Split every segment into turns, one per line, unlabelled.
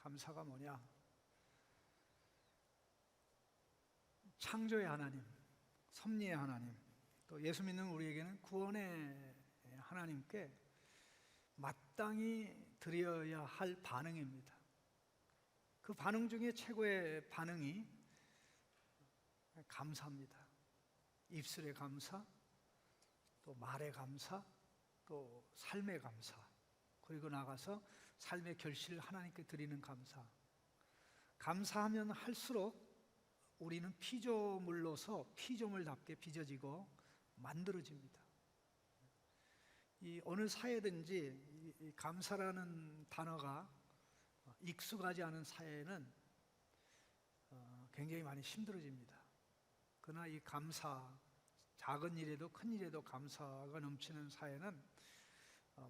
감사가 뭐냐? 창조의 하나님, 섭리의 하나님, 또 예수 믿는 우리에게는 구원의 하나님께 마땅히 드려야 할 반응입니다. 그 반응 중에 최고의 반응이 감사입니다. 입술의 감사, 또 말의 감사, 또 삶의 감사, 그리고 나가서 삶의 결실을 하나님께 드리는 감사. 감사하면 할수록 우리는 피조물로서 피조물답게 빚어지고 만들어집니다. 이 어느 사회든지 이 감사라는 단어가 익숙하지 않은 사회는 굉장히 많이 힘들어집니다. 그러나 이 감사, 작은 일에도 큰 일에도 감사가 넘치는 사회는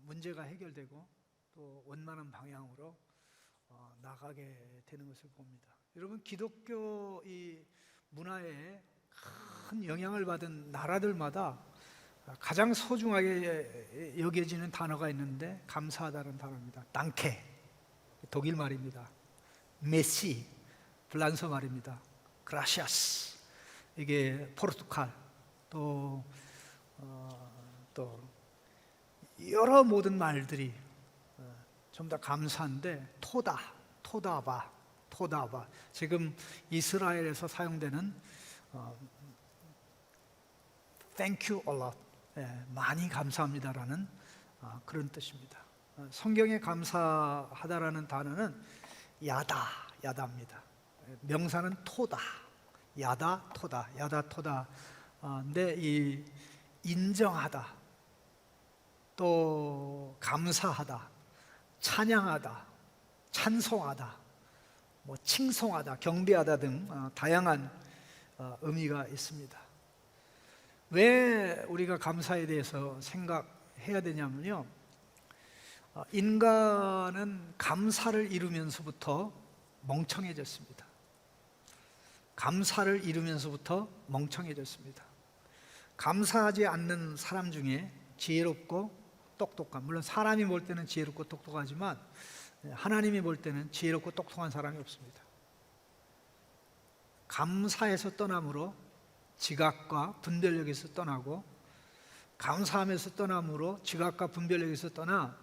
문제가 해결되고 또 원만한 방향으로 나가게 되는 것을 봅니다. 여러분, 기독교 이 문화에 큰 영향을 받은 나라들마다 가장 소중하게 여겨지는 단어가 있는데 감사하다는 단어입니다. 땅케, 독일 말입니다. 메시, 프랑스 말입니다. 그라시아스, 이게 포르투갈, 또 여러 모든 말들이 전부 다 감사한데 토다바. 지금 이스라엘에서 사용되는 Thank you a lot, 많이 감사합니다라는 그런 뜻입니다. 성경에 감사하다라는 단어는 야다입니다. 명사는 토다, 토다. 근데 이 인정하다, 또 감사하다, 찬양하다, 찬송하다, 칭송하다, 경배하다 등 다양한 의미가 있습니다. 왜 우리가 감사에 대해서 생각해야 되냐면요, 인간은 감사를 이루면서부터 멍청해졌습니다. 감사하지 않는 사람 중에 지혜롭고 똑똑한, 물론 사람이 볼 때는 지혜롭고 똑똑하지만 하나님이 볼 때는 지혜롭고 똑똑한 사람이 없습니다. 감사에서 떠남으로 지각과 분별력에서 떠나고, 감사함에서 떠남으로 지각과 분별력에서 떠나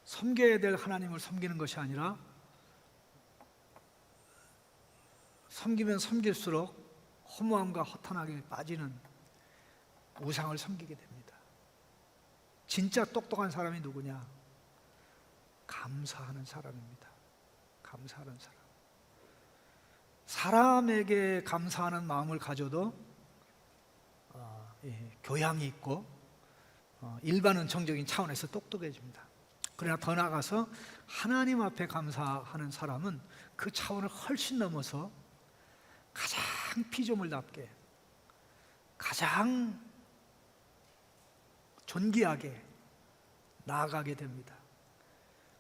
섬겨야 될 하나님을 섬기는 것이 아니라 섬기면 섬길수록 허무함과 허탄하게 빠지는 우상을 섬기게 됩니다. 진짜 똑똑한 사람이 누구냐? 감사하는 사람입니다. 감사하는 사람. 사람에게 감사하는 마음을 가져도 교양이 있고 일반 은총적인 차원에서 똑똑해집니다. 그러나 더 나아가서 하나님 앞에 감사하는 사람은 그 차원을 훨씬 넘어서 가장 피조물답게, 가장 존귀하게 나아가게 됩니다.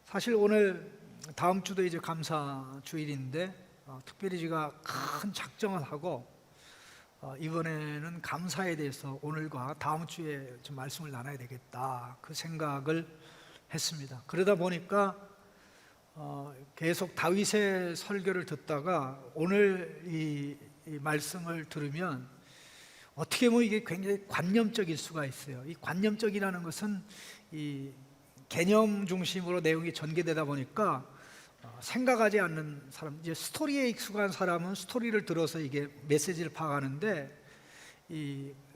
사실 오늘 다음 주도 이제 감사 주일인데 특별히 제가 큰 작정을 하고 이번에는 감사에 대해서 오늘과 다음 주에 좀 말씀을 나눠야 되겠다, 그 생각을 했습니다. 그러다 보니까 계속 다윗의 설교를 듣다가 오늘 이 말씀을 들으면 어떻게 보면 이게 굉장히 관념적일 수가 있어요. 이 관념적이라는 것은 이 개념 중심으로 내용이 전개되다 보니까 생각하지 않는 사람, 이제 스토리에 익숙한 사람은 스토리를 들어서 이게 메시지를 파악하는데,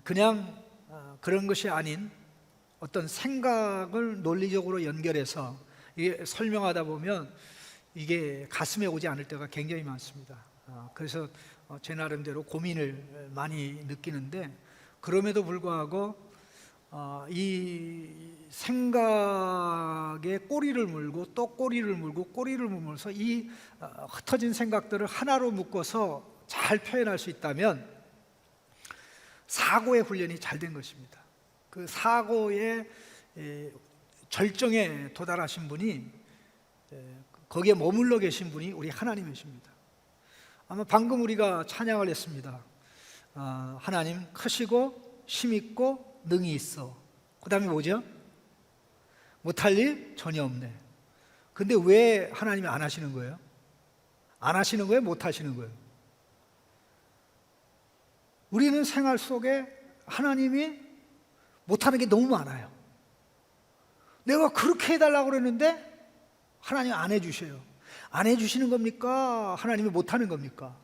그냥 그런 것이 아닌 어떤 생각을 논리적으로 연결해서 이게 설명하다 보면 이게 가슴에 오지 않을 때가 굉장히 많습니다. 그래서 제 나름대로 고민을 많이 느끼는데, 그럼에도 불구하고 이 생각에 꼬리를 물고 또 꼬리를 물면서 이 흩어진 생각들을 하나로 묶어서 잘 표현할 수 있다면 사고의 훈련이 잘 된 것입니다. 그 사고의 절정에 도달하신 분이, 거기에 머물러 계신 분이 우리 하나님이십니다. 아마 방금 우리가 찬양을 했습니다. 하나님 크시고 힘있고 능히 있어. 그 다음에 뭐죠? 못할 일 전혀 없네. 근데 왜 하나님이 안 하시는 거예요? 안 하시는 거예요? 못 하시는 거예요? 우리는 생활 속에 하나님이 못하는 게 너무 많아요. 내가 그렇게 해달라고 그랬는데 하나님 안 해주셔요. 안 해주시는 겁니까? 하나님이 못하는 겁니까?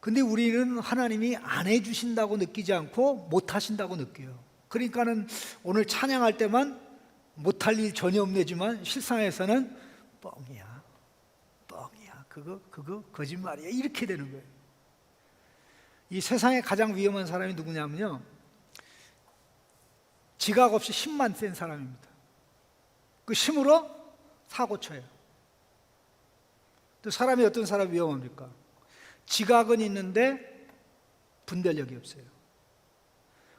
근데 우리는 하나님이 안 해주신다고 느끼지 않고 못하신다고 느껴요. 그러니까는 오늘 찬양할 때만 못할 일 전혀 없네지만 실상에서는 뻥이야, 그거 거짓말이야, 이렇게 되는 거예요. 이 세상에 가장 위험한 사람이 누구냐면요, 지각 없이 힘만 센 사람입니다. 그 힘으로 사고 쳐요. 또 사람이 어떤 사람이 위험합니까? 지각은 있는데 분별력이 없어요.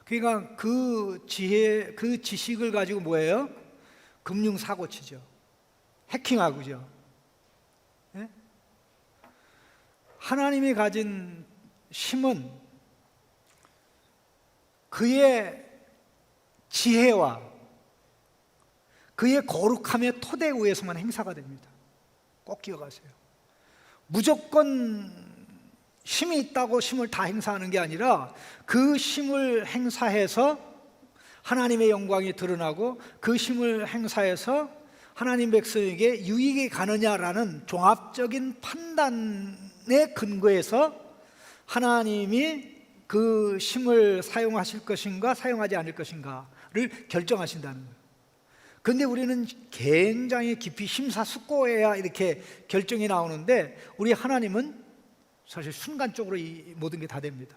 그러니까 그 지식을 가지고 뭐예요? 금융 사고 치죠. 해킹하고죠. 네? 하나님이 가진 힘은 그의 지혜와 그의 거룩함의 토대 위에서만 행사가 됩니다. 꼭 기억하세요. 무조건 힘이 있다고 힘을 다 행사하는 게 아니라 그 힘을 행사해서 하나님의 영광이 드러나고 그 힘을 행사해서 하나님 백성에게 유익이 가느냐라는 종합적인 판단의 근거에서 하나님이 그 힘을 사용하실 것인가 사용하지 않을 것인가를 결정하신다는 거예요. 그런데 우리는 굉장히 깊이 심사숙고해야 이렇게 결정이 나오는데 우리 하나님은 사실 순간적으로 이 모든 게 다 됩니다.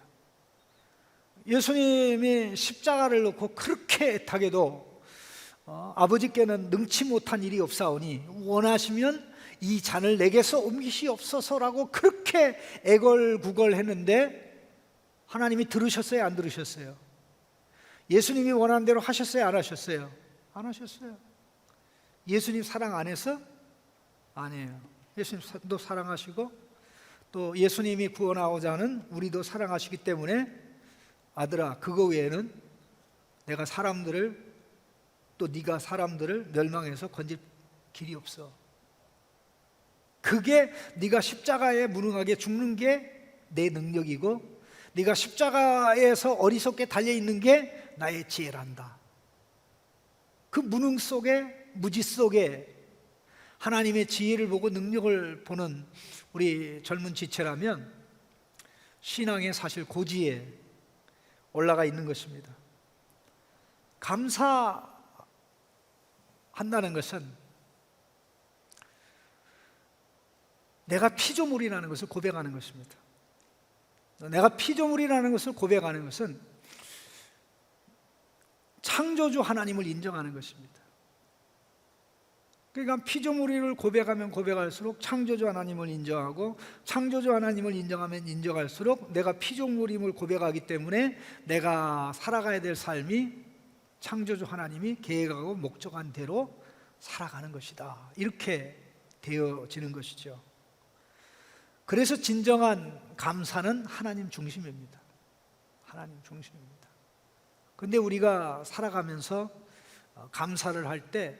예수님이 십자가를 놓고 그렇게 애타게도 아버지께는 능치 못한 일이 없사오니 원하시면 이 잔을 내게서 옮기시옵소서라고 그렇게 애걸구걸했는데 하나님이 들으셨어요? 안 들으셨어요? 예수님이 원하는 대로 하셨어요? 안 하셨어요? 안 하셨어요. 예수님 사랑 안 해서? 아니에요. 예수님도 사랑하시고 또 예수님이 구원하고자 하는 우리도 사랑하시기 때문에 아들아, 그거 외에는 내가 사람들을 또 네가 사람들을 멸망해서 건질 길이 없어. 그게 네가 십자가에 무능하게 죽는 게 내 능력이고 네가 십자가에서 어리석게 달려있는 게 나의 지혜란다. 그 무능 속에, 무지 속에 하나님의 지혜를 보고 능력을 보는 우리 젊은 지체라면 신앙의 사실 고지에 올라가 있는 것입니다. 감사한다는 것은 내가 피조물이라는 것을 고백하는 것입니다. 내가 피조물이라는 것을 고백하는 것은 창조주 하나님을 인정하는 것입니다. 그러니까 피조물을 고백하면 고백할수록 창조주 하나님을 인정하고 창조주 하나님을 인정하면 인정할수록 내가 피조물임을 고백하기 때문에 내가 살아가야 될 삶이 창조주 하나님이 계획하고 목적한 대로 살아가는 것이다. 이렇게 되어지는 것이죠. 그래서 진정한 감사는 하나님 중심입니다. 하나님 중심입니다. 근데 우리가 살아가면서 감사를 할 때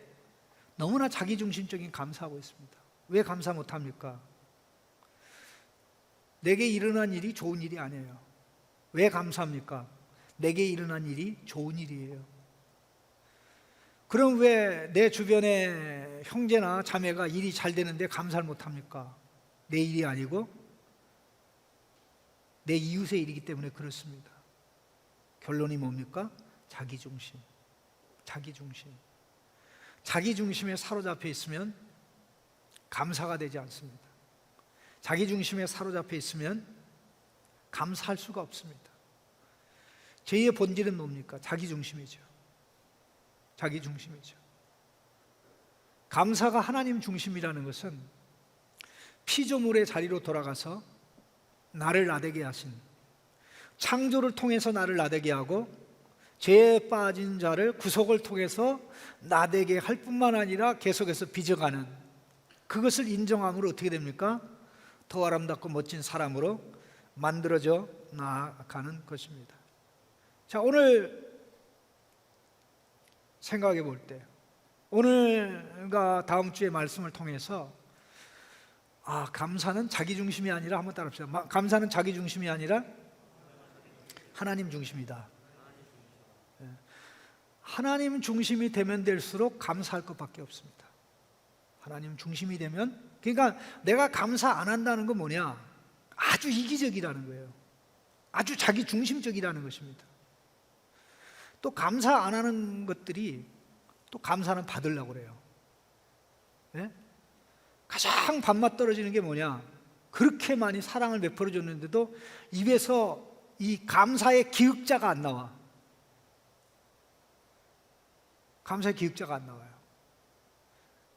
너무나 자기중심적인 감사하고 있습니다. 왜 감사 못합니까? 내게 일어난 일이 좋은 일이 아니에요. 왜 감사합니까? 내게 일어난 일이 좋은 일이에요. 그럼 왜 내 주변에 형제나 자매가 일이 잘 되는데 감사를 못합니까? 내 일이 아니고 내 이웃의 일이기 때문에 그렇습니다. 결론이 뭡니까? 자기중심. 자기중심. 자기중심에 사로잡혀 있으면 감사가 되지 않습니다. 자기중심에 사로잡혀 있으면 감사할 수가 없습니다. 죄의 본질은 뭡니까? 자기중심이죠. 자기중심이죠. 감사가 하나님 중심이라는 것은 피조물의 자리로 돌아가서 나를 나되게 하신, 창조를 통해서 나를 나되게 하고 죄에 빠진 자를 구속을 통해서 나되게 할 뿐만 아니라 계속해서 빚어가는, 그것을 인정함으로 어떻게 됩니까? 더 아름답고 멋진 사람으로 만들어져 나아가는 것입니다. 자, 오늘 생각해 볼 때, 오늘과 다음 주의 말씀을 통해서 감사는 자기 중심이 아니라, 한번 따라합시다. 감사는 자기 중심이 아니라 하나님 중심이다. 하나님 중심이 되면 될수록 감사할 것밖에 없습니다. 하나님 중심이 되면, 그러니까 내가 감사 안 한다는 건 뭐냐? 아주 이기적이라는 거예요. 아주 자기 중심적이라는 것입니다. 또 감사 안 하는 것들이 또 감사는 받으려고 그래요. 네? 가장 밥맛 떨어지는 게 뭐냐? 그렇게 많이 사랑을 베풀어 줬는데도 입에서 이 감사의 기역자가 안 나와. 감사의 기역자가 안 나와요.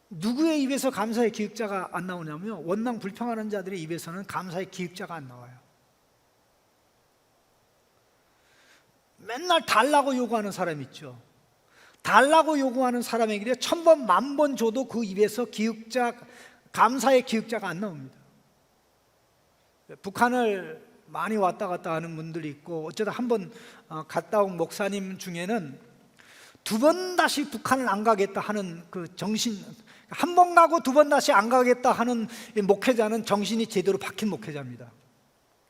누구의 입에서 감사의 기역자가 안 나오냐면, 원망 불평하는 자들의 입에서는 감사의 기역자가 안 나와요. 맨날 달라고 요구하는 사람 있죠. 달라고 요구하는 사람에게 1000번, 10,000번 줘도 그 입에서 기역자, 감사의 기역자가 안 나옵니다. 북한을 많이 왔다 갔다 하는 분들이 있고, 어쩌다 한번 갔다 온 목사님 중에는 2번 다시 북한을 안 가겠다 하는 그 정신, 한 번 가고 2번 다시 안 가겠다 하는 목회자는 정신이 제대로 박힌 목회자입니다.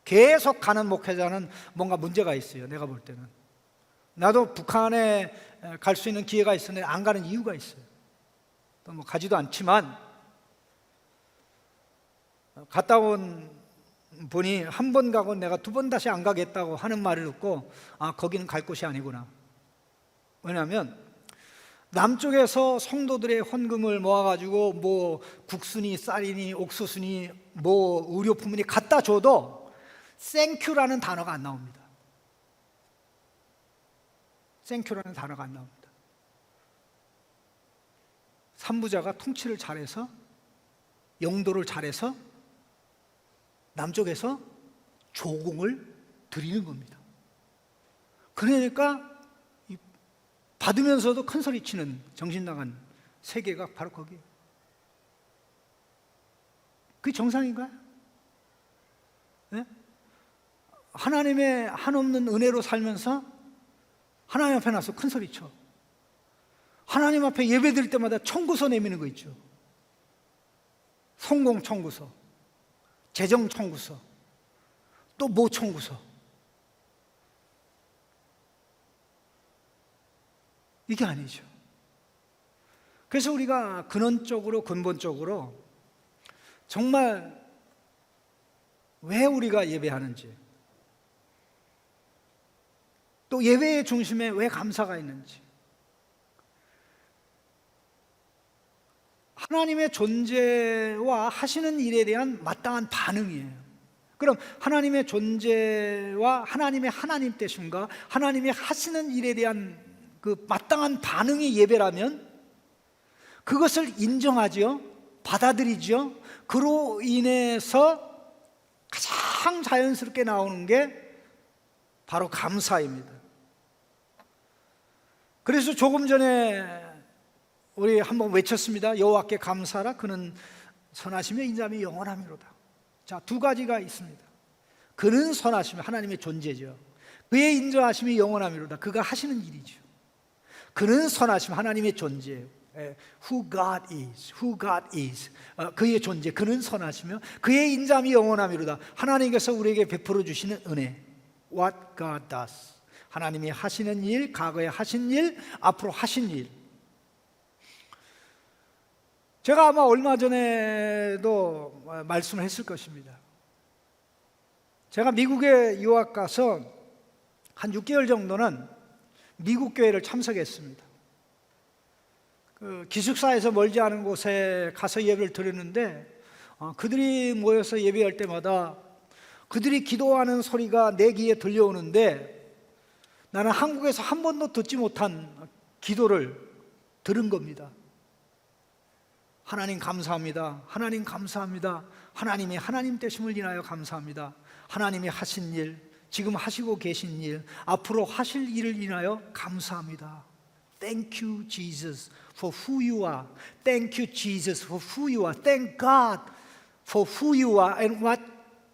계속 가는 목회자는 뭔가 문제가 있어요. 내가 볼 때는. 나도 북한에 갈 수 있는 기회가 있었는데 안 가는 이유가 있어요. 또 뭐 가지도 않지만, 갔다 온 분이 한 번 가고 내가 2번 다시 안 가겠다고 하는 말을 듣고, 거기는 갈 곳이 아니구나. 왜냐하면 남쪽에서 성도들의 헌금을 모아가지고 뭐 국수니 쌀이니 옥수수니 뭐 의료품이니 갖다 줘도 땡큐라는 단어가 안 나옵니다. 땡큐라는 단어가 안 나옵니다. 산부자가 통치를 잘해서, 영도를 잘해서 남쪽에서 조공을 드리는 겁니다. 그러니까 받으면서도 큰 소리 치는 정신 나간 세계가 바로 거기에요. 그게 정상인가요? 네? 하나님의 한없는 은혜로 살면서 하나님 앞에 나서 큰 소리 쳐. 하나님 앞에 예배 드릴 때마다 청구서 내미는 거 있죠. 성공 청구서, 재정 청구서, 또 뭐 청구서. 이게 아니죠. 그래서 우리가 근원적으로, 근본적으로 정말 왜 우리가 예배하는지, 또 예배의 중심에 왜 감사가 있는지, 하나님의 존재와 하시는 일에 대한 마땅한 반응이에요. 그럼 하나님의 존재와 하나님의 하나님 되심과 하나님의 하시는 일에 대한 그 마땅한 반응이 예배라면 그것을 인정하죠, 받아들이죠. 그로 인해서 가장 자연스럽게 나오는 게 바로 감사입니다. 그래서 조금 전에 우리 한번 외쳤습니다. 여호와께 감사하라. 그는 선하시며 인자함이 영원하미로다. 자, 2가지가 있습니다. 그는 선하시며, 하나님의 존재죠. 그의 인자하심이 영원하미로다. 그가 하시는 일이죠. 그는 선하시며, 하나님의 존재, who God is, who God is, 그의 존재, 그는 선하시며 그의 인자함이 영원하미로다. 하나님께서 우리에게 베풀어 주시는 은혜, what God does, 하나님이 하시는 일, 과거에 하신 일, 앞으로 하신 일. 제가 아마 얼마 전에도 말씀을 했을 것입니다. 제가 미국에 유학 가서 한 6개월 정도는 미국 교회를 참석했습니다. 그 기숙사에서 멀지 않은 곳에 가서 예배를 드렸는데, 그들이 모여서 예배할 때마다 그들이 기도하는 소리가 내 귀에 들려오는데, 나는 한국에서 한 번도 듣지 못한 기도를 들은 겁니다. 하나님 감사합니다. 하나님 감사합니다. 하나님의 하나님 되심을 인하여 감사합니다. 하나님이 하신 일, 지금 하시고 계신 일, 앞으로 하실 일을 인하여 감사합니다. Thank you, Jesus, for who you are. Thank you, Jesus, for who you are. Thank God for who you are and what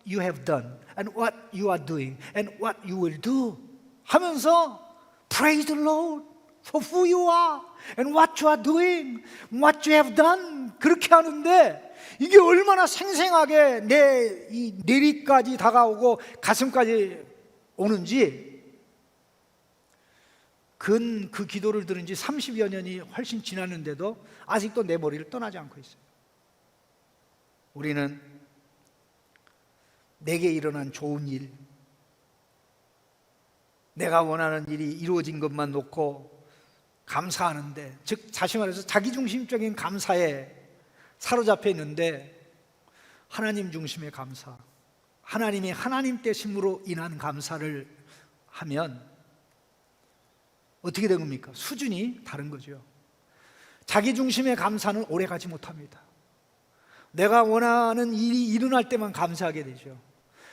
you have done and what you are doing and what you will do. 하면서 Praise the Lord, for who you are and what you are doing, what you have done. 그렇게 하는데 이게 얼마나 생생하게 내 이 내리까지 다가오고 가슴까지 오는지, 그 기도를 들은 지 30여 년이 훨씬 지났는데도 아직도 내 머리를 떠나지 않고 있어요. 우리는 내게 일어난 좋은 일, 내가 원하는 일이 이루어진 것만 놓고 감사하는데, 즉 다시 말해서 자기중심적인 감사에 사로잡혀 있는데, 하나님 중심의 감사, 하나님이 하나님 되심으로 인한 감사를 하면 어떻게 된 겁니까? 수준이 다른 거죠. 자기중심의 감사는 오래가지 못합니다. 내가 원하는 일이 일어날 때만 감사하게 되죠.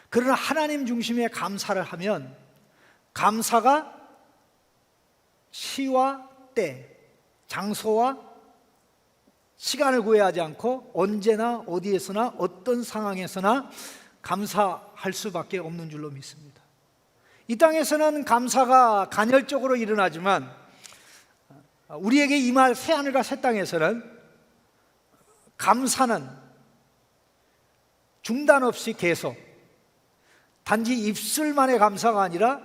그러나 하나님 중심의 감사를 하면 감사가 시와 때, 장소와 시간을 구애하지 않고 언제나 어디에서나 어떤 상황에서나 감사할 수밖에 없는 줄로 믿습니다. 이 땅에서는 감사가 간헐적으로 일어나지만 우리에게 임할 새하늘과 새 땅에서는 감사는 중단 없이 계속, 단지 입술만의 감사가 아니라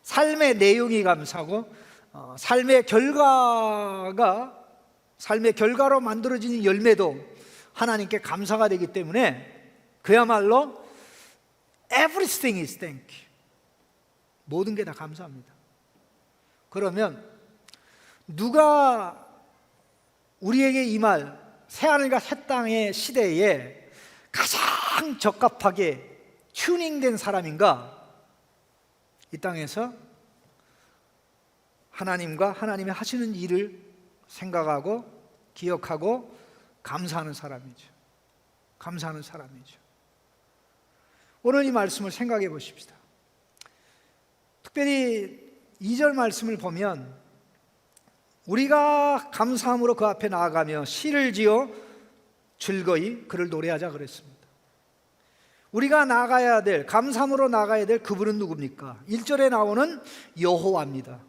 삶의 내용이 감사고, 삶의 결과로 만들어지는 열매도 하나님께 감사가 되기 때문에 그야말로 everything is thank you. 모든 게 다 감사합니다. 그러면 누가 우리에게 임할 새하늘과 새 땅의 시대에 가장 적합하게 튜닝된 사람인가? 이 땅에서 하나님과 하나님이 하시는 일을 생각하고 기억하고 감사하는 사람이죠. 감사하는 사람이죠. 오늘 이 말씀을 생각해 보십시다. 특별히 2절 말씀을 보면 우리가 감사함으로 그 앞에 나아가며 시를 지어 즐거이 그를 노래하자 그랬습니다. 우리가 나가야 될, 감사함으로 나가야 될 그분은 누굽니까? 1절에 나오는 여호와입니다.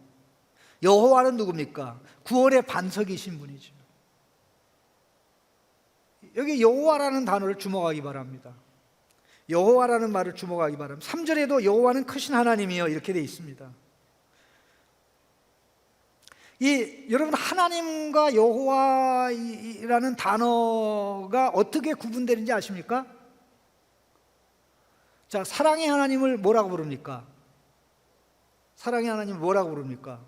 여호와는 누굽니까? 구원의 반석이신 분이죠. 여기 여호와라는 단어를 주목하기 바랍니다. 여호와라는 말을 주목하기 바랍니다. 3절에도 여호와는 크신 하나님이여 이렇게 되어 있습니다. 여러분, 하나님과 여호와라는 단어가 어떻게 구분되는지 아십니까? 자, 사랑의 하나님을 뭐라고 부릅니까? 사랑의 하나님을 뭐라고 부릅니까?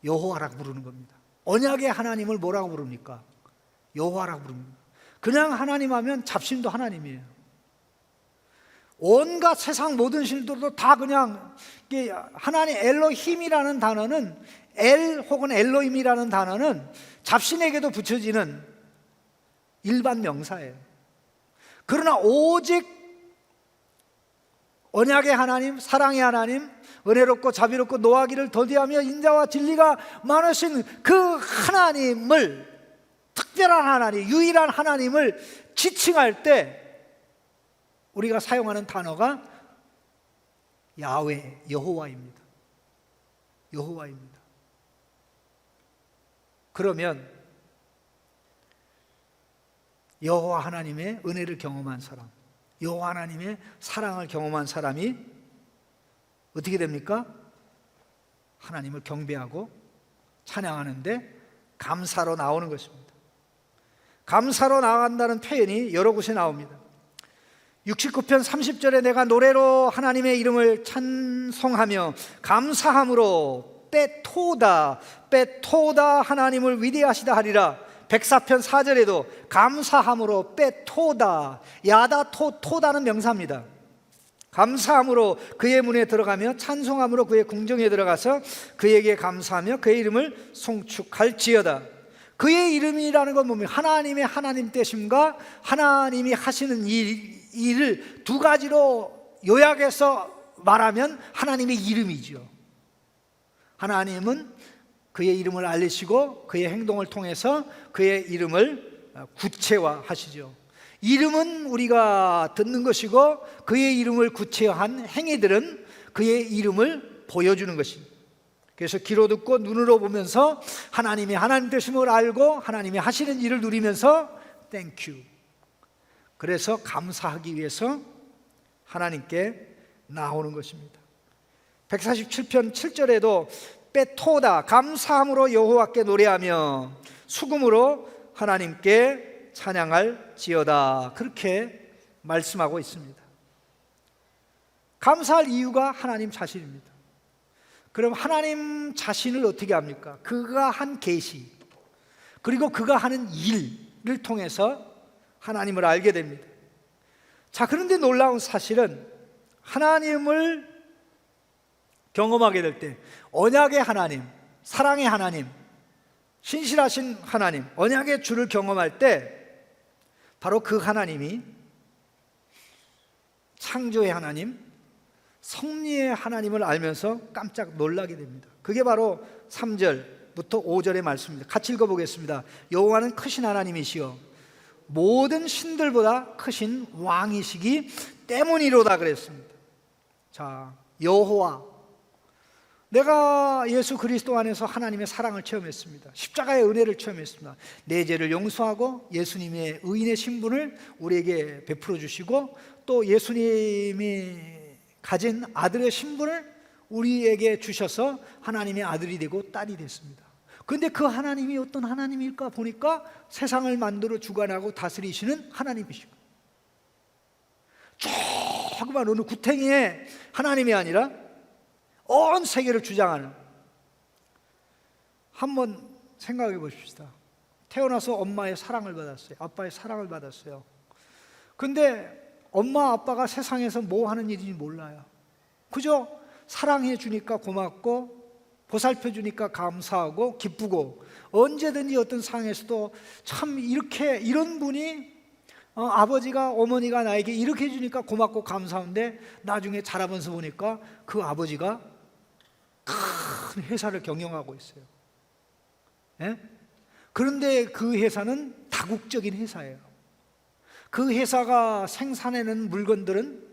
여호와라고 부르는 겁니다. 언약의 하나님을 뭐라고 부릅니까? 여호와라고 부릅니다. 그냥 하나님 하면 잡신도 하나님이에요. 온갖 세상 모든 신들도 다 그냥 하나님, 엘로힘이라는 단어는, 엘 혹은 엘로힘이라는 단어는 잡신에게도 붙여지는 일반 명사예요. 그러나 오직 언약의 하나님, 사랑의 하나님, 은혜롭고 자비롭고 노하기를 더디하며 인자와 진리가 많으신 그 하나님을, 특별한 하나님, 유일한 하나님을 지칭할 때 우리가 사용하는 단어가 야훼, 여호와입니다. 여호와입니다. 그러면 여호와 하나님의 은혜를 경험한 사람, 여호와 하나님의 사랑을 경험한 사람이 어떻게 됩니까? 하나님을 경배하고 찬양하는데 감사로 나오는 것입니다. 감사로 나간다는 표현이 여러 곳에 나옵니다. 69편 30절에 내가 노래로 하나님의 이름을 찬송하며 감사함으로 빼토다 하나님을 위대하시다 하리라. 104편 4절에도 감사함으로 빼토다, 토다는 명사입니다. 감사함으로 그의 문에 들어가며 찬송함으로 그의 궁정에 들어가서 그에게 감사하며 그의 이름을 송축할지어다. 그의 이름이라는 건 뭡니까? 하나님의 하나님 되심과 하나님이 하시는 일을 두 가지로 요약해서 말하면 하나님의 이름이죠. 하나님은 그의 이름을 알리시고 그의 행동을 통해서 그의 이름을 구체화하시죠. 이름은 우리가 듣는 것이고 그의 이름을 구체화한 행위들은 그의 이름을 보여주는 것입니다. 그래서 귀로 듣고 눈으로 보면서 하나님이 하나님 되심을 알고 하나님이 하시는 일을 누리면서 땡큐. 그래서 감사하기 위해서 하나님께 나오는 것입니다. 147편 7절에도 베토다, 감사함으로 여호와께 노래하며 수금으로 하나님께 찬양할지어다, 그렇게 말씀하고 있습니다. 감사할 이유가 하나님 자신입니다. 그럼 하나님 자신을 어떻게 합니까? 그가 한 계시, 그리고 그가 하는 일을 통해서 하나님을 알게 됩니다. 자, 그런데 놀라운 사실은 하나님을 경험하게 될 때, 언약의 하나님, 사랑의 하나님, 신실하신 하나님, 언약의 주를 경험할 때 바로 그 하나님이 창조의 하나님, 섭리의 하나님을 알면서 깜짝 놀라게 됩니다. 그게 바로 3절부터 5절의 말씀입니다. 같이 읽어보겠습니다. 여호와는 크신 하나님이시여 모든 신들보다 크신 왕이시기 때문이로다 그랬습니다. 자, 여호와, 내가 예수 그리스도 안에서 하나님의 사랑을 체험했습니다. 십자가의 은혜를 체험했습니다. 내 죄를 용서하고 예수님의 의인의 신분을 우리에게 베풀어 주시고 또 예수님이 가진 아들의 신분을 우리에게 주셔서 하나님의 아들이 되고 딸이 됐습니다. 그런데 그 하나님이 어떤 하나님일까 보니까 세상을 만들어 주관하고 다스리시는 하나님이시고, 조그만 어느 구탱이의 하나님이 아니라 온 세계를 주장하는. 한번 생각해 보십시다. 태어나서 엄마의 사랑을 받았어요. 아빠의 사랑을 받았어요. 근데 엄마 아빠가 세상에서 뭐 하는 일인지 몰라요. 그저 사랑해 주니까 고맙고 보살펴 주니까 감사하고 기쁘고, 언제든지 어떤 상황에서도 참 이런 분이 아버지가 어머니가 나에게 이렇게 해주니까 고맙고 감사한데, 나중에 자라면서 보니까 그 아버지가 큰 회사를 경영하고 있어요. 예? 그런데 그 회사는 다국적인 회사예요. 그 회사가 생산해내는 물건들은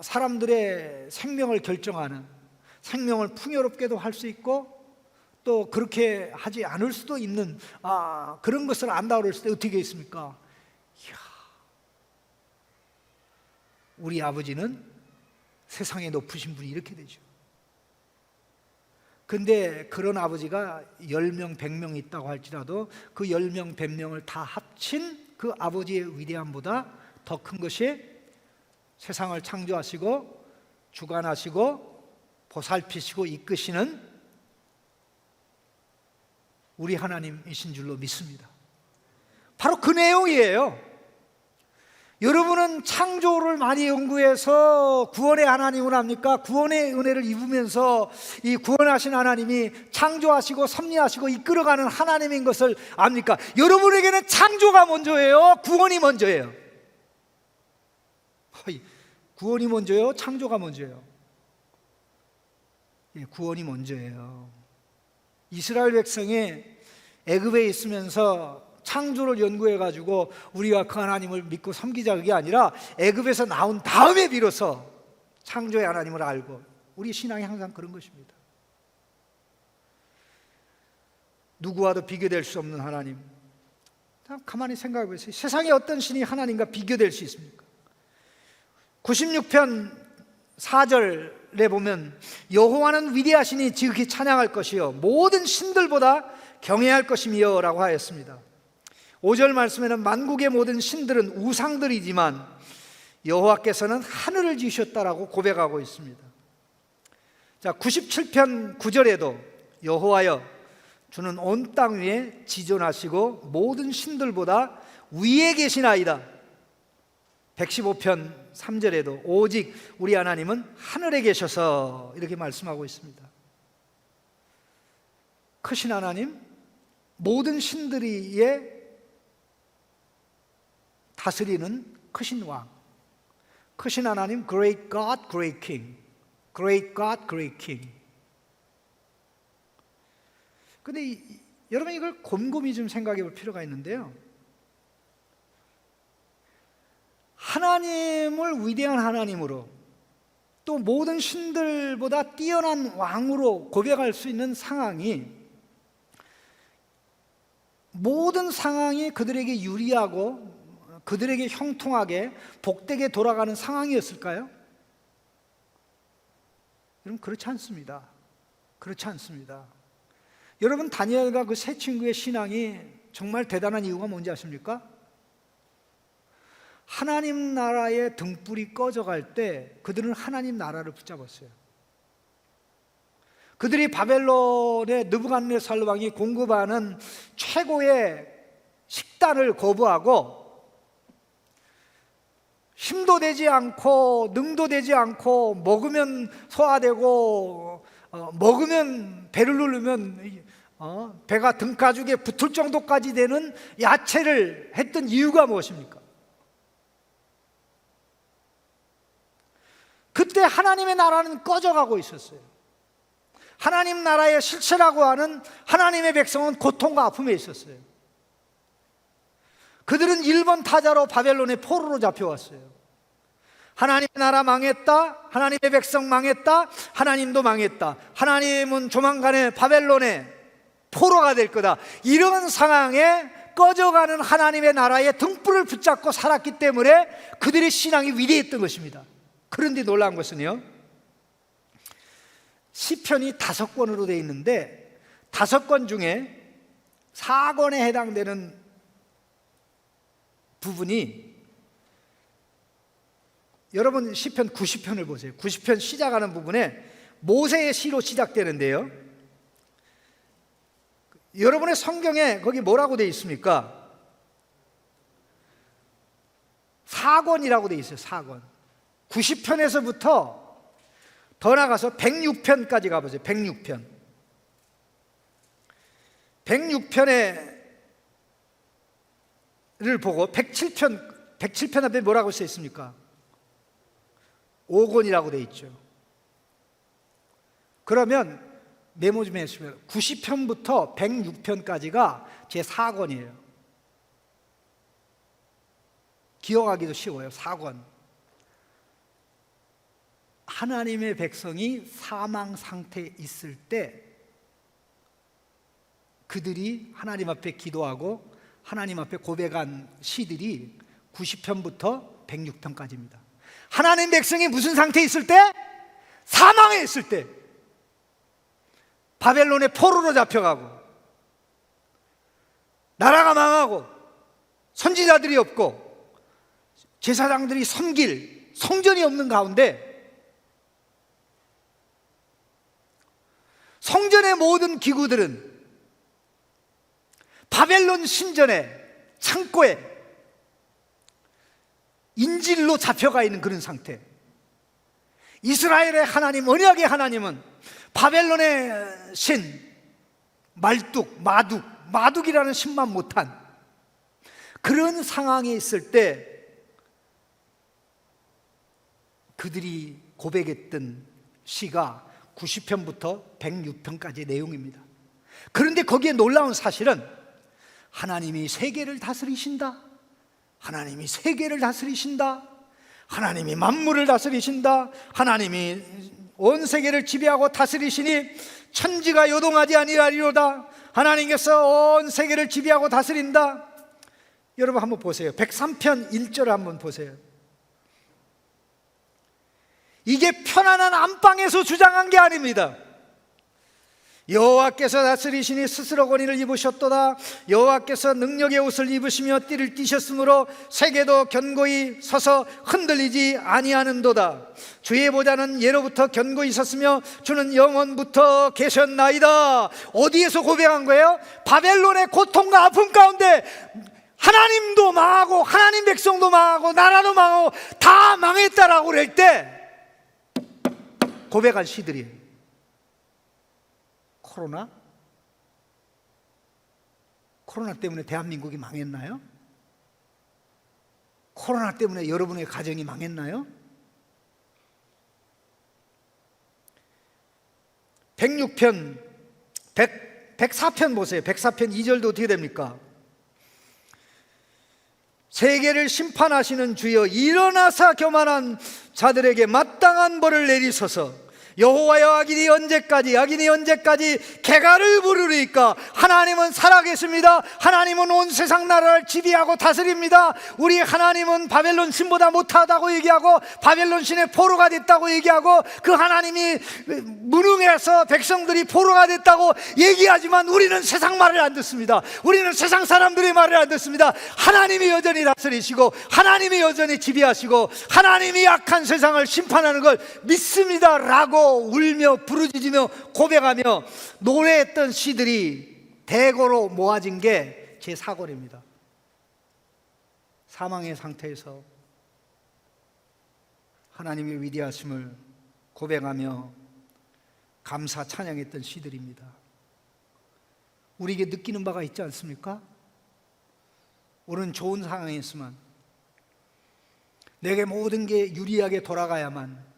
사람들의 생명을 결정하는, 생명을 풍요롭게도 할 수 있고 또 그렇게 하지 않을 수도 있는 그런 것을 안다고 그랬을 때 어떻게 있습니까? 이야, 우리 아버지는 세상에 높으신 분이 이렇게 되죠. 근데 그런 아버지가 10명, 100명 있다고 할지라도 그 10명, 100명을 다 합친 그 아버지의 위대함보다 더 큰 것이 세상을 창조하시고 주관하시고 보살피시고 이끄시는 우리 하나님이신 줄로 믿습니다. 바로 그 내용이에요. 여러분은 창조를 많이 연구해서 구원의 하나님을 압니까? 구원의 은혜를 입으면서 이 구원하신 하나님이 창조하시고 섭리하시고 이끌어가는 하나님인 것을 압니까? 여러분에게는 창조가 먼저예요? 구원이 먼저예요? 구원이 먼저예요? 창조가 먼저예요? 예, 구원이 먼저예요. 이스라엘 백성이 애굽에 있으면서 창조를 연구해가지고 우리가 그 하나님을 믿고 섬기자, 그게 아니라 애굽에서 나온 다음에 비로소 창조의 하나님을 알고, 우리 신앙이 항상 그런 것입니다. 누구와도 비교될 수 없는 하나님. 가만히 생각해 보세요. 세상에 어떤 신이 하나님과 비교될 수 있습니까? 96편 4절에 보면 여호와는 위대하시니 지극히 찬양할 것이요 모든 신들보다 경외할 것이며 라고 하였습니다. 5절 말씀에는 만국의 모든 신들은 우상들이지만 여호와께서는 하늘을 지으셨다라고 고백하고 있습니다. 자, 97편 9절에도 여호와여 주는 온 땅 위에 지존하시고 모든 신들보다 위에 계시나이다. 115편 3절에도 오직 우리 하나님은 하늘에 계셔서, 이렇게 말씀하고 있습니다. 크신 하나님, 모든 신들이에 다스리는 크신 왕, 크신 하나님, Great God, Great King, Great God, Great King. 근데 여러분 이걸 곰곰이 좀 생각해 볼 필요가 있는데요, 하나님을 위대한 하나님으로, 또 모든 신들보다 뛰어난 왕으로 고백할 수 있는 상황이, 모든 상황이 그들에게 유리하고 그들에게 형통하게 복되게 돌아가는 상황이었을까요? 여러분, 그렇지 않습니다. 그렇지 않습니다. 여러분, 다니엘과 그 세 친구의 신앙이 정말 대단한 이유가 뭔지 아십니까? 하나님 나라의 등불이 꺼져갈 때 그들은 하나님 나라를 붙잡았어요. 그들이 바벨론의 느부갓네살 왕이 공급하는 최고의 식단을 거부하고 힘도 되지 않고 능도 되지 않고 먹으면 소화되고 먹으면 배를 누르면 배가 등가죽에 붙을 정도까지 되는 야채를 했던 이유가 무엇입니까? 그때 하나님의 나라는 꺼져가고 있었어요. 하나님 나라의 실체라고 하는 하나님의 백성은 고통과 아픔에 있었어요. 그들은 일본 타자로 바벨론의 포로로 잡혀왔어요. 하나님의 나라 망했다, 하나님의 백성 망했다, 하나님도 망했다, 하나님은 조만간에 바벨론의 포로가 될 거다. 이런 상황에 꺼져가는 하나님의 나라의 등불을 붙잡고 살았기 때문에 그들의 신앙이 위대했던 것입니다. 그런데 놀라운 것은요, 시편이 5권으로 되어 있는데 5권 중에 4권에 해당되는 부분이, 여러분 시편 90편을 보세요. 90편 시작하는 부분에 모세의 시로 시작되는데요, 여러분의 성경에 거기 뭐라고 되어 있습니까? 4권이라고 되어 있어요. 4권. 90편에서부터 더 나가서 106편까지 가보세요. 106편. 106편을 보고 107편 앞에 뭐라고 써 있습니까? 5권이라고 되어 있죠. 그러면 메모 좀 해주시면 90편부터 106편까지가 제 4권이에요. 기억하기도 쉬워요. 4권. 하나님의 백성이 사망 상태에 있을 때 그들이 하나님 앞에 기도하고 하나님 앞에 고백한 시들이 90편부터 106편까지입니다. 하나님 백성이 무슨 상태에 있을 때? 사망에 있을 때, 바벨론의 포로로 잡혀가고 나라가 망하고 선지자들이 없고 제사장들이 섬길 성전이 없는 가운데 성전의 모든 기구들은 바벨론 신전의 창고에 인질로 잡혀가 있는 그런 상태. 이스라엘의 하나님, 언약의 하나님은 바벨론의 신 마둑이라는 신만 못한 그런 상황에 있을 때 그들이 고백했던 시가 90편부터 106편까지의 내용입니다. 그런데 거기에 놀라운 사실은 하나님이 세계를 다스리신다, 하나님이 세계를 다스리신다, 하나님이 만물을 다스리신다, 하나님이 온 세계를 지배하고 다스리시니 천지가 요동하지 아니하리로다, 하나님께서 온 세계를 지배하고 다스린다. 여러분 한번 보세요. 103편 1절을 한번 보세요. 이게 편안한 안방에서 주장한 게 아닙니다. 여호와께서 다스리시니 스스로 권위를 입으셨도다. 여호와께서 능력의 옷을 입으시며 띠를 띠셨으므로 세계도 견고히 서서 흔들리지 아니하는도다. 주의 보좌는 예로부터 견고히 섰으며 주는 영원부터 계셨나이다. 어디에서 고백한 거예요? 바벨론의 고통과 아픔 가운데 하나님도 망하고 하나님 백성도 망하고 나라도 망하고 다 망했다라고 그럴 때 고백한 시들이에요. 코로나 때문에 대한민국이 망했나요? 코로나 때문에 여러분의 가정이 망했나요? 106편, 104편 보세요. 104편 2절도 어떻게 됩니까? 세계를 심판하시는 주여 일어나사 교만한 자들에게 마땅한 벌을 내리소서. 여호와여 악인이 언제까지 개가를 부르리까? 하나님은 살아계십니다. 하나님은 온 세상 나라를 지배하고 다스립니다. 우리 하나님은 바벨론 신보다 못하다고 얘기하고 바벨론 신의 포로가 됐다고 얘기하고 그 하나님이 무능해서 백성들이 포로가 됐다고 얘기하지만 우리는 세상 말을 안 듣습니다. 우리는 세상 사람들의 말을 안 듣습니다. 하나님이 여전히 다스리시고 하나님이 여전히 지배하시고 하나님이 악한 세상을 심판하는 걸 믿습니다 라고 울며 부르짖으며 고백하며 노래했던 시들이 대거로 모아진 게 제 사골입니다. 사망의 상태에서 하나님의 위대하심을 고백하며 감사 찬양했던 시들입니다. 우리에게 느끼는 바가 있지 않습니까? 우리는 좋은 상황에 있으면 내게 모든 게 유리하게 돌아가야만,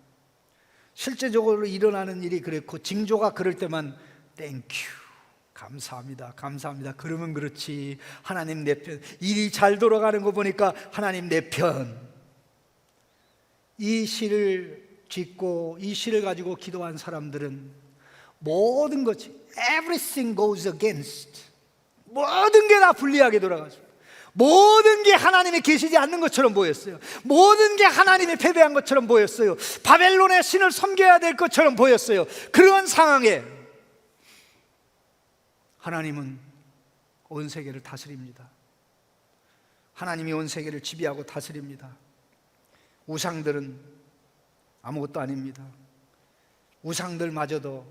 실제적으로 일어나는 일이 그랬고 징조가 그럴 때만 땡큐 감사합니다 감사합니다 그러면 그렇지, 하나님 내 편, 일이 잘 돌아가는 거 보니까 하나님 내 편. 이 시를 짓고 이 시를 가지고 기도한 사람들은 모든 것이 everything goes against, 모든 게 다 불리하게 돌아가죠. 모든 게 하나님이 계시지 않는 것처럼 보였어요. 모든 게 하나님이 패배한 것처럼 보였어요. 바벨론의 신을 섬겨야 될 것처럼 보였어요. 그런 상황에 하나님은 온 세계를 다스립니다. 하나님이 온 세계를 지배하고 다스립니다. 우상들은 아무것도 아닙니다. 우상들마저도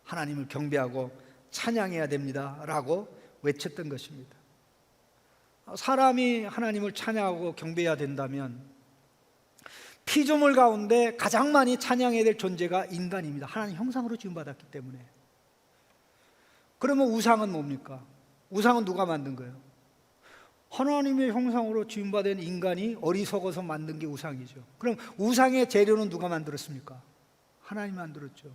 하나님을 경배하고 찬양해야 됩니다 라고 외쳤던 것입니다. 사람이 하나님을 찬양하고 경배해야 된다면 피조물 가운데 가장 많이 찬양해야 될 존재가 인간입니다. 하나님 형상으로 지음받았기 때문에. 그러면 우상은 뭡니까? 우상은 누가 만든 거예요? 하나님의 형상으로 지음받은 인간이 어리석어서 만든 게 우상이죠. 그럼 우상의 재료는 누가 만들었습니까? 하나님이 만들었죠.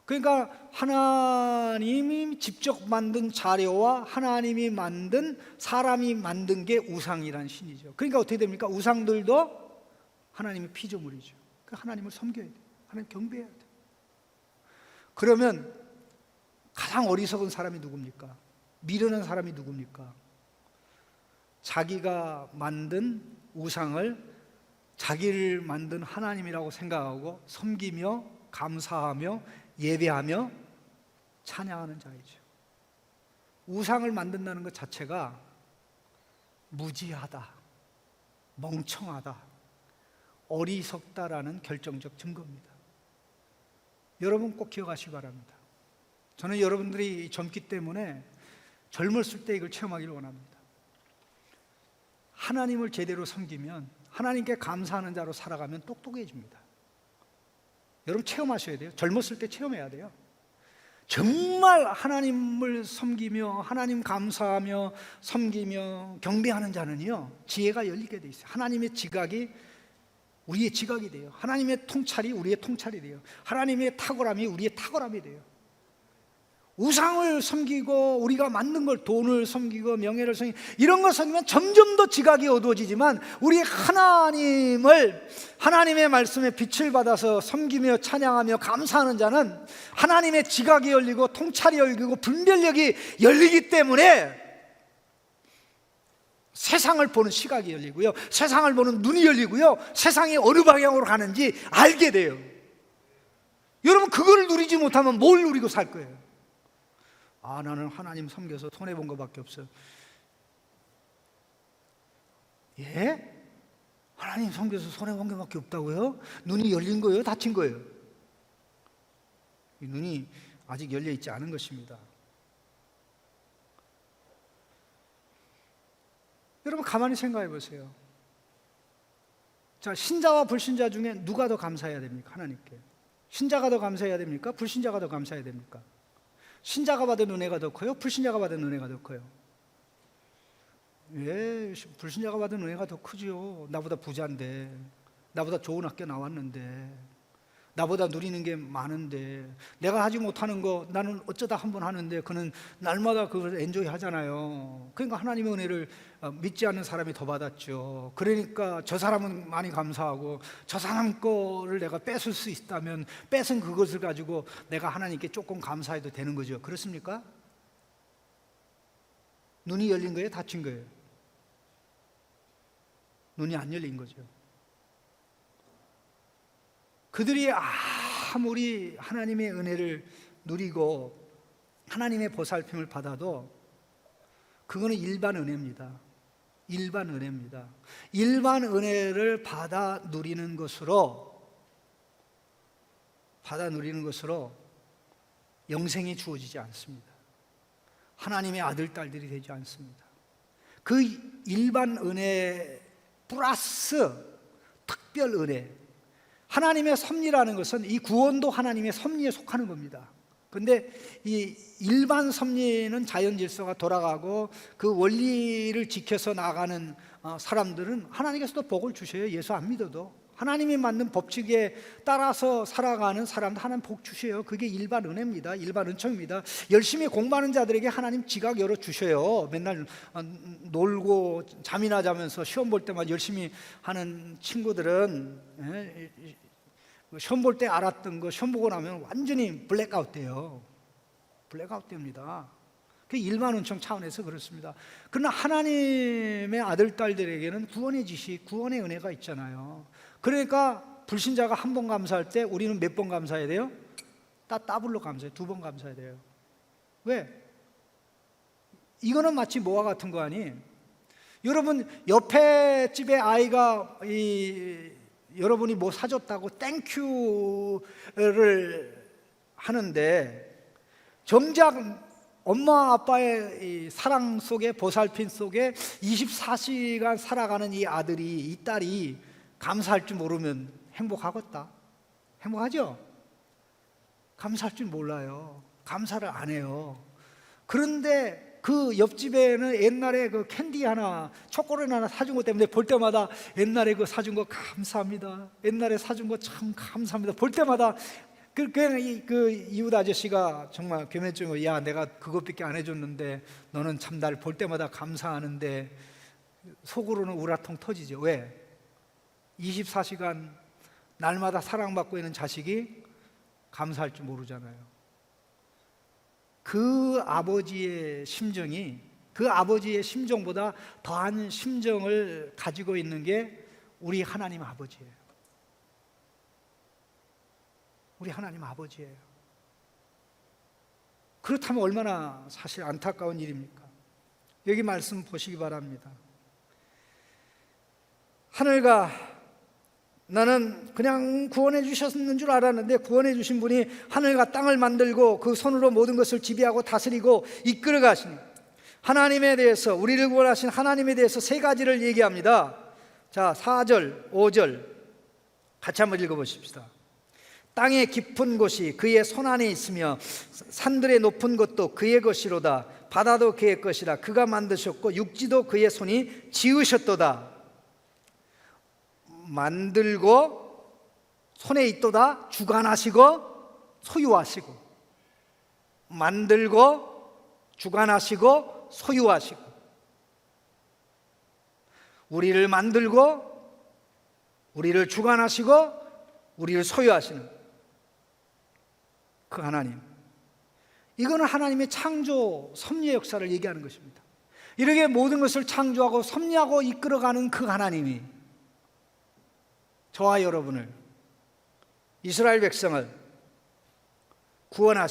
그러니까 하나님이 직접 만든 자료와 하나님이 만든 사람이 만든 게 우상이라는 신이죠. 그러니까 어떻게 됩니까? 우상들도 하나님의 피조물이죠. 그러니까 하나님을 섬겨야 돼요. 하나님 경배해야 돼요. 그러면 가장 어리석은 사람이 누굽니까? 미련한 사람이 누굽니까? 자기가 만든 우상을 자기를 만든 하나님이라고 생각하고 섬기며 감사하며 예배하며 찬양하는 자이죠. 우상을 만든다는 것 자체가 무지하다, 멍청하다, 어리석다라는 결정적 증거입니다. 여러분 꼭 기억하시기 바랍니다. 저는 여러분들이 젊기 때문에 젊었을 때 이걸 체험하기를 원합니다. 하나님을 제대로 섬기면, 하나님께 감사하는 자로 살아가면 똑똑해집니다. 여러분 체험하셔야 돼요. 젊었을 때 체험해야 돼요. 정말 하나님을 섬기며 하나님 감사하며 섬기며 경배하는 자는요, 지혜가 열리게 돼 있어요. 하나님의 지각이 우리의 지각이 돼요. 하나님의 통찰이 우리의 통찰이 돼요. 하나님의 탁월함이 우리의 탁월함이 돼요. 우상을 섬기고 우리가 만든 걸, 돈을 섬기고 명예를 섬기고 이런 걸 섬기면 점점 더 지각이 어두워지지만, 우리 하나님을, 하나님의 말씀에 빛을 받아서 섬기며 찬양하며 감사하는 자는 하나님의 지각이 열리고 통찰이 열리고 분별력이 열리기 때문에 세상을 보는 시각이 열리고요, 세상을 보는 눈이 열리고요, 세상이 어느 방향으로 가는지 알게 돼요. 여러분 그거를 누리지 못하면 뭘 누리고 살 거예요? 아, 나는 하나님 섬겨서 손해본 것밖에 없어요. 예? 하나님 섬겨서 손해본 것밖에 없다고요? 눈이 열린 거예요? 닫힌 거예요? 이 눈이 아직 열려 있지 않은 것입니다. 여러분 가만히 생각해 보세요. 자, 신자와 불신자 중에 누가 더 감사해야 됩니까? 하나님께. 신자가 더 감사해야 됩니까? 불신자가 더 감사해야 됩니까? 신자가 받은 은혜가 더 커요? 불신자가 받은 은혜가 더 커요? 예, 불신자가 받은 은혜가 더 크죠. 나보다 부자인데, 나보다 좋은 학교 나왔는데, 나보다 누리는 게 많은데, 내가 하지 못하는 거 나는 어쩌다 한 번 하는데 그는 날마다 그걸 엔조이 하잖아요. 그러니까 하나님의 은혜를 믿지 않는 사람이 더 받았죠. 그러니까 저 사람은 많이 감사하고 저 사람 거를 내가 뺏을 수 있다면 뺏은 그것을 가지고 내가 하나님께 조금 감사해도 되는 거죠. 그렇습니까? 눈이 열린 거예요? 닫힌 거예요? 눈이 안 열린 거죠. 그들이 아무리 하나님의 은혜를 누리고 하나님의 보살핌을 받아도 그거는 일반 은혜입니다. 일반 은혜입니다. 일반 은혜를 받아 누리는 것으로 영생이 주어지지 않습니다. 하나님의 아들, 딸들이 되지 않습니다. 그 일반 은혜 플러스 특별 은혜, 하나님의 섭리라는 것은 이 구원도 하나님의 섭리에 속하는 겁니다. 그런데 이 일반 섭리는 자연 질서가 돌아가고 그 원리를 지켜서 나가는 사람들은 하나님께서도 복을 주셔요. 예수 안 믿어도 하나님이 만든 법칙에 따라서 살아가는 사람들 하나님 복 주셔요. 그게 일반 은혜입니다. 일반 은총입니다. 열심히 공부하는 자들에게 하나님 지각 열어주셔요. 맨날 놀고 잠이나 자면서 시험 볼 때만 열심히 하는 친구들은 시험 볼 때 알았던 거 시험 보고 나면 완전히 블랙아웃 돼요. 블랙아웃 됩니다. 그 일반 은총 차원에서 그렇습니다. 그러나 하나님의 아들, 딸들에게는 구원의 지식, 구원의 은혜가 있잖아요. 그러니까 불신자가 한 번 감사할 때 우리는 몇 번 감사해야 돼요? 더블로 감사해요. 2번 감사해야 돼요. 왜? 이거는 마치 뭐와 같은 거 아니? 여러분 옆에 집에 아이가 여러분이 뭐 사줬다고 땡큐를 하는데 정작 엄마 아빠의 이 사랑 속에, 보살핌 속에 24시간 살아가는 이 아들이, 이 딸이 감사할 줄 모르면 행복하겠다? 행복하죠? 감사할 줄 몰라요. 감사를 안 해요. 그런데 그 옆집에는 옛날에 그 캔디 하나, 초콜릿 하나 사준 것 때문에 볼 때마다 옛날에 그 사준 거 감사합니다. 옛날에 사준 거 참 감사합니다. 볼 때마다 그 이웃 아저씨가 정말 겸해증을, 야 내가 그것밖에 안 해줬는데 너는 참 날 볼 때마다 감사하는데, 속으로는 우라통 터지죠. 왜? 24시간 날마다 사랑받고 있는 자식이 감사할 줄 모르잖아요. 그 아버지의 심정이, 그 아버지의 심정보다 더한 심정을 가지고 있는 게 우리 하나님 아버지예요. 우리 하나님 아버지예요. 그렇다면 얼마나 사실 안타까운 일입니까? 여기 말씀 보시기 바랍니다. 하늘과, 나는 그냥 구원해 주셨는 줄 알았는데 구원해 주신 분이 하늘과 땅을 만들고 그 손으로 모든 것을 지배하고 다스리고 이끌어 가시니, 하나님에 대해서, 우리를 구원하신 하나님에 대해서 세 가지를 얘기합니다. 자, 4절, 5절 같이 한번 읽어보십시다. 땅의 깊은 곳이 그의 손 안에 있으며 산들의 높은 곳도 그의 것이로다. 바다도 그의 것이라. 그가 만드셨고 육지도 그의 손이 지으셨도다. 만들고 손에 있도다. 주관하시고 소유하시고. 만들고 주관하시고 소유하시고. 우리를 만들고 우리를 주관하시고 우리를 소유하시는 그 하나님, 이거는 하나님의 창조 섭리의 역사를 얘기하는 것입니다. 이렇게 모든 것을 창조하고 섭리하고 이끌어가는 그 하나님이 저와 여러분을, 이스라엘 백성을 구원한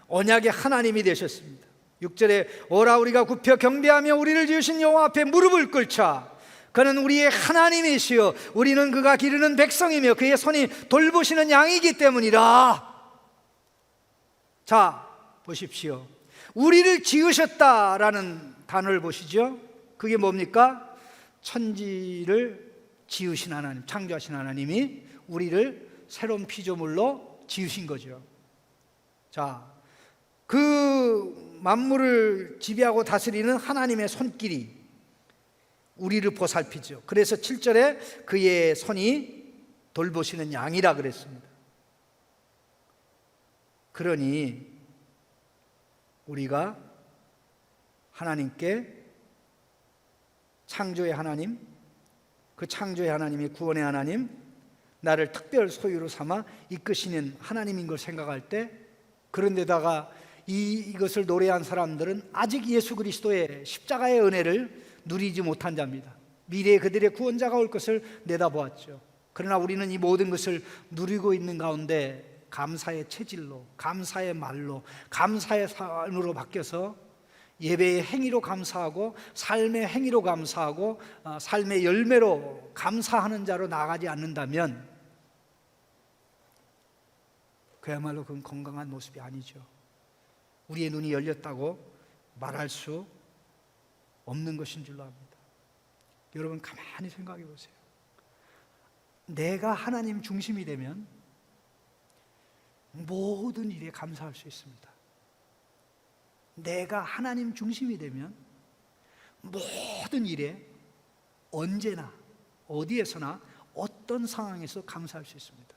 언약의 하나님이 되셨습니다. 6절에 오라 우리가 굽혀 경배하며 우리를 지으신 여호와 앞에 무릎을 꿇자. 그는 우리의 하나님이시여 우리는 그가 기르는 백성이며 그의 손이 돌보시는 양이기 때문이라. 자, 보십시오. 우리를 지으셨다라는 단어를 보시죠. 그게 뭡니까? 천지를 지으신 하나님, 창조하신 하나님이 우리를 새로운 피조물로 지으신 거죠. 자, 그 만물을 지배하고 다스리는 하나님의 손길이 우리를 보살피죠. 그래서 7절에 그의 손이 돌보시는 양이라 그랬습니다. 그러니 우리가 하나님께 창조의 하나님, 그 창조의 하나님이 구원의 하나님, 나를 특별 소유로 삼아 이끄시는 하나님인 걸 생각할 때, 그런데다가 이것을 노래한 사람들은 아직 예수 그리스도의 십자가의 은혜를 누리지 못한 자입니다. 미래에 그들의 구원자가 올 것을 내다보았죠. 그러나 우리는 이 모든 것을 누리고 있는 가운데 감사의 체질로, 감사의 말로, 감사의 삶으로 바뀌어서 예배의 행위로 감사하고 삶의 행위로 감사하고 삶의 열매로 감사하는 자로 나아가지 않는다면 그야말로 그건 건강한 모습이 아니죠. 우리의 눈이 열렸다고 말할 수 없는 것인 줄로 압니다. 여러분 가만히 생각해 보세요. 내가 하나님 중심이 되면 모든 일에 감사할 수 있습니다. 내가 하나님 중심이 되면 모든 일에 언제나 어디에서나 어떤 상황에서 감사할 수 있습니다.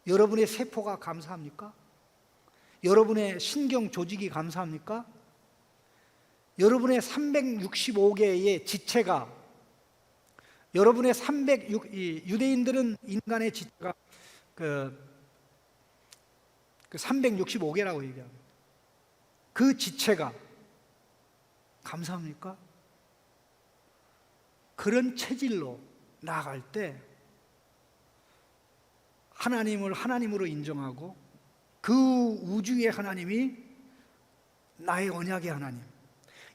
여러분의 세포가 감사합니까? 여러분의 신경 조직이 감사합니까? 여러분의 365개의 지체가, 여러분의 유대인들은 인간의 지체가 그 365개라고 얘기합니다. 그 지체가 감사합니까? 그런 체질로 나아갈 때 하나님을 하나님으로 인정하고 그 우주의 하나님이 나의 언약의 하나님,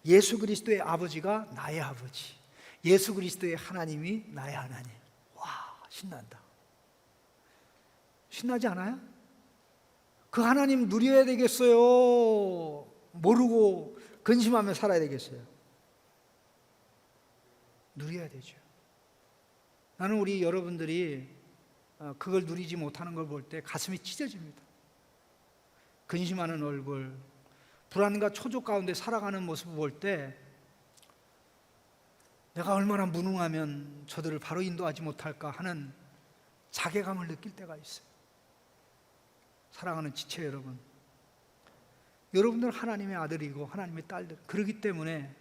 예수 그리스도의 아버지가 나의 아버지, 예수 그리스도의 하나님이 나의 하나님. 와, 신난다. 신나지 않아요? 그 하나님 누려야 되겠어요? 모르고 근심하며 살아야 되겠어요? 누려야 되죠. 나는 우리 여러분들이 그걸 누리지 못하는 걸 볼 때 가슴이 찢어집니다. 근심하는 얼굴, 불안과 초조 가운데 살아가는 모습을 볼 때 내가 얼마나 무능하면 저들을 바로 인도하지 못할까 하는 자괴감을 느낄 때가 있어요. 사랑하는 지체 여러분, 여러분들 하나님의 아들이고 하나님의 딸들, 그렇기 때문에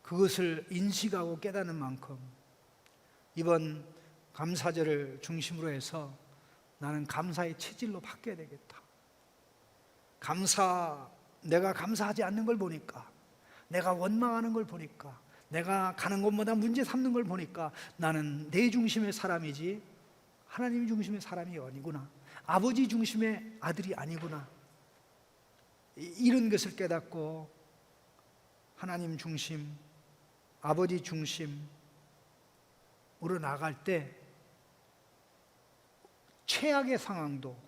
그것을 인식하고 깨닫는 만큼 이번 감사절을 중심으로 해서 나는 감사의 체질로 바뀌어야 되겠다. 내가 감사하지 않는 걸 보니까, 내가 원망하는 걸 보니까, 내가 가는 곳마다 문제 삼는 걸 보니까 나는 내 중심의 사람이지 하나님 중심의 사람이 아니구나, 아버지 중심의 아들이 아니구나, 이런 것을 깨닫고 하나님 중심, 아버지 중심으로 나갈 때 최악의 상황도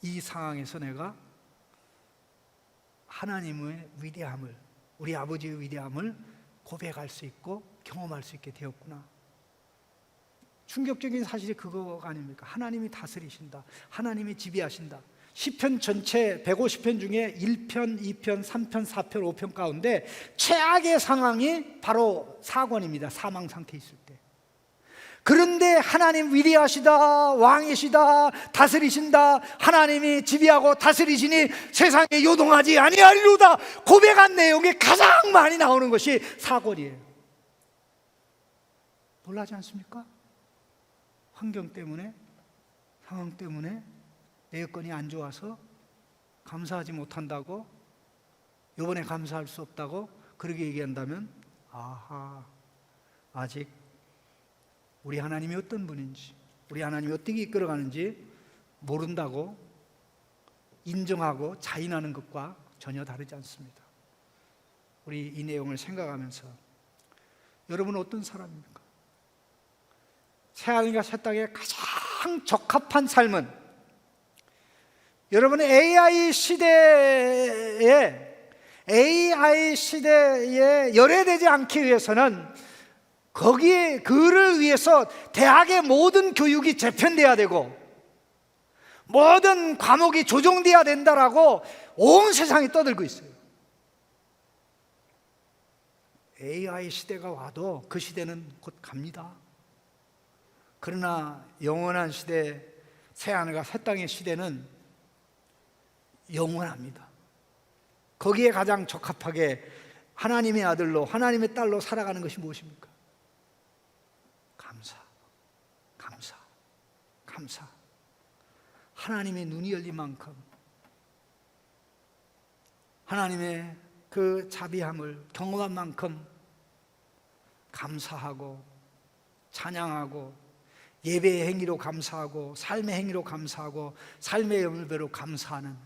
이 상황에서 내가 하나님의 위대함을, 우리 아버지의 위대함을 고백할 수 있고 경험할 수 있게 되었구나. 충격적인 사실이 그거가 아닙니까? 하나님이 다스리신다, 하나님이 지배하신다. 시편 전체 150편 중에 1편, 2편, 3편, 4편, 5편 가운데 최악의 상황이 바로 사건입니다. 사망 상태에 있을 때. 그런데 하나님 위대하시다, 왕이시다, 다스리신다, 하나님이 지배하고 다스리시니 세상에 요동하지 아니하리로다 고백한 내용이 가장 많이 나오는 것이 사건이에요. 놀라지 않습니까? 환경 때문에, 상황 때문에 내 여건이 안 좋아서 감사하지 못한다고, 이번에 감사할 수 없다고 그렇게 얘기한다면 아직 우리 하나님이 어떤 분인지, 우리 하나님이 어떻게 이끌어가는지 모른다고 인정하고 자인하는 것과 전혀 다르지 않습니다. 우리 이 내용을 생각하면서 여러분은 어떤 사람입니까? 새하늘과 새 땅에 가장 적합한 삶은, 여러분의 AI 시대에 열애되지 않기 위해서는 그를 위해서 대학의 모든 교육이 재편돼야 되고 모든 과목이 조정돼야 된다라고 온 세상이 떠들고 있어요. AI 시대가 와도 그 시대는 곧 갑니다. 그러나 영원한 시대, 새하늘과 새 땅의 시대는 영원합니다. 거기에 가장 적합하게 하나님의 아들로, 하나님의 딸로 살아가는 것이 무엇입니까? 감사, 감사, 감사. 하나님의 눈이 열린 만큼, 하나님의 그 자비함을 경험한 만큼 감사하고 찬양하고 예배의 행위로 감사하고 삶의 행위로 감사하고 삶의 열매로 감사하는,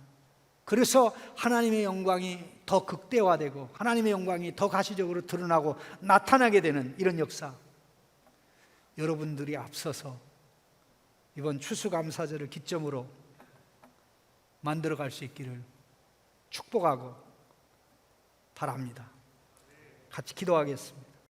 그래서 하나님의 영광이 더 극대화되고 하나님의 영광이 더 가시적으로 드러나고 나타나게 되는 이런 역사, 여러분들이 앞서서 이번 추수감사절을 기점으로 만들어갈 수 있기를 축복하고 바랍니다. 같이 기도하겠습니다.